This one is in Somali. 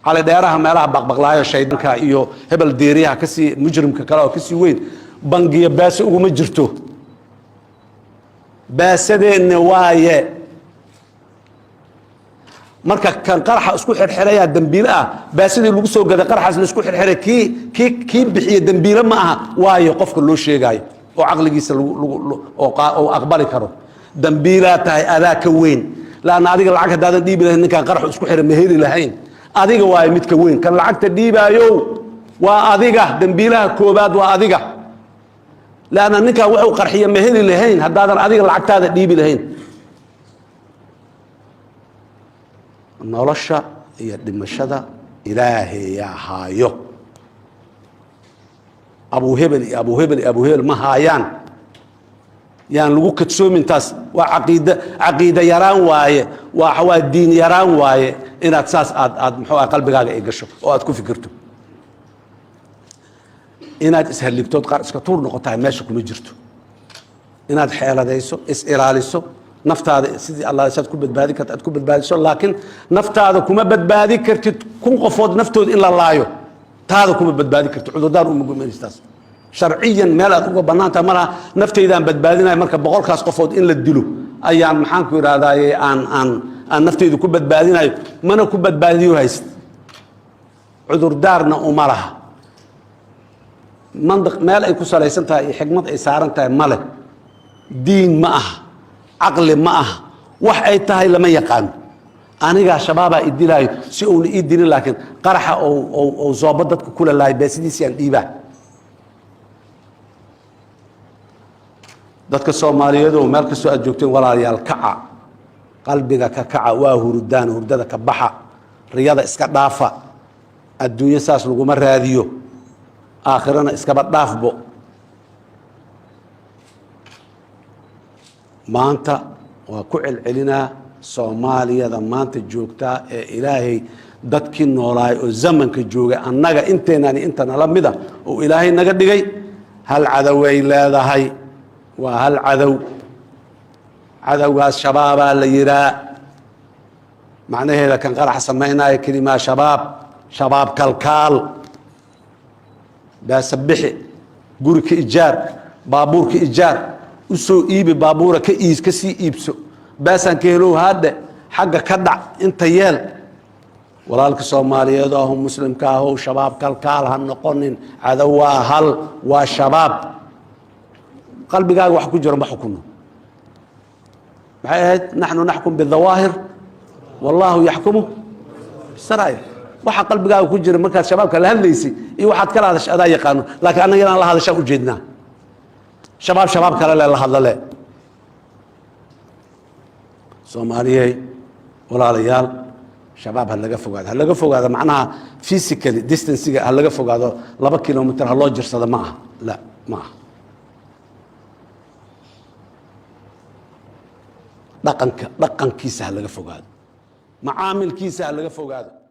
على ديارها مالها بقبقلايا شيطانka iyo hebel deeriyaha kasi mujrimka kale oo kasi weyn bangiya baas ugu ma jirto baasadeena waaye marka kan qaraxa isku xirxiraya dambiil ah baasadii lagu soo gaday qaraxaas la isku xirxiray ki bixiye dambiil ma aha waaye qofka loo sheegayo oo aqligiisa oo aqbali karo dambiila tahay adaa ka weyn laana adiga lacag hadaadan dhiibi lahayn ninkan qarax isku xiray ma heli lahayn adiga waay mid ka weyn kan lacagta dhiibaayo waa adiga dambiilaha koobaad waa adiga laana ninka wuxuu qarxiye ma heli lahayn hadaadan adiga lacagtaada dhiibi lahayn nolosha iyo dhimashada ilaahay yaa haayo abu hebel ma haayaan yaan lagu kadsoomin taas waa caqiida yaraan waaye waa diin yaraan waaye inaad saas aad muxuu qalbigaaga ay gasho oo aad ku fikirto inaad ishalligtood qaar iska tuur noqotaa meesha kuma jirto inaad xeeladayso is ilaaliso naftaada sidii Allah saad ku badbaadi kartid aad ku badbaadiso laakiin naftaada kuma badbaadi kartid kun qofood naftooda in la laayo taada kuma badbaadi kartid cudurdaan u mugumeystas sharciyan meel aad uga banaanta malaha nafteydaan badbaadinay marka boqolkaas qofood in la dilo ayaan maxaan ku iraadaayay aan nafteydu ku badbaadinayo mana ku badbaadiyo hayst cudurdaarna uma laha mandiq meel ay ku salaysan tahay xigmad ay saaran tahay male diin ma aha aqli ma aha wax ay tahay lama yaqaan aniga shabaaba idilaayo si uu idilin laakiin qaraxa oo zooba dadku kula laay baasidiisi aan dhiibaa dadka Soomaaliyeed oo meel kastoo aad joogteen walaalayaal kaca qalbiga ka kaca waa hurdaan hurdada ka baxa riyada iska dhaafa adduunyo saas lagu ma raadiyo aakhirana iska dhaafbo maanta waa ku celcelinaa Soomaaliyada maanta joogta ee Ilaahay dadkii noolaay oo zamanka jooga annaga inteenani intana la mida oo Ilaahay naga dhigay hal cadaway leedahay waa hal cadawgaas shabaabaa la yiraa macnaheeda kan qarax samaynaya kelimaa shabaab kalkaal baasabixi guri ka ijaar baabuur ka ijaar u soo iibi baabuura ka sii iibso baasaan ka helow haadhe xagga ka dhac inta yeel walaalka Soomaaliyeed oo muslimka ah oo shabaab kalkaal ha noqonin cadawaa hal waa shabaab qalbigaaga wax ku jiro ma xukuno maxay ahayd nahnu nahkum bidhawaahir wallahu yahkumu bisarair waxa qalbigaaga ku jira markaad shabaabka la hadlaysay iyo waxaad kala hadashay adaa yaqaano laakiin anaga inaan la hadashaa u jeednaa shabaab kale la hadlale Soomaaliyeey walaalayaal shabaab ha laga fogaado macnaha physically distance-ga ha laga fogaado 2 kilomitir ha loo jirsado ma aha la ma aha dhaqankiisa ha laga fogaado macaamilkiisa ha laga fogaado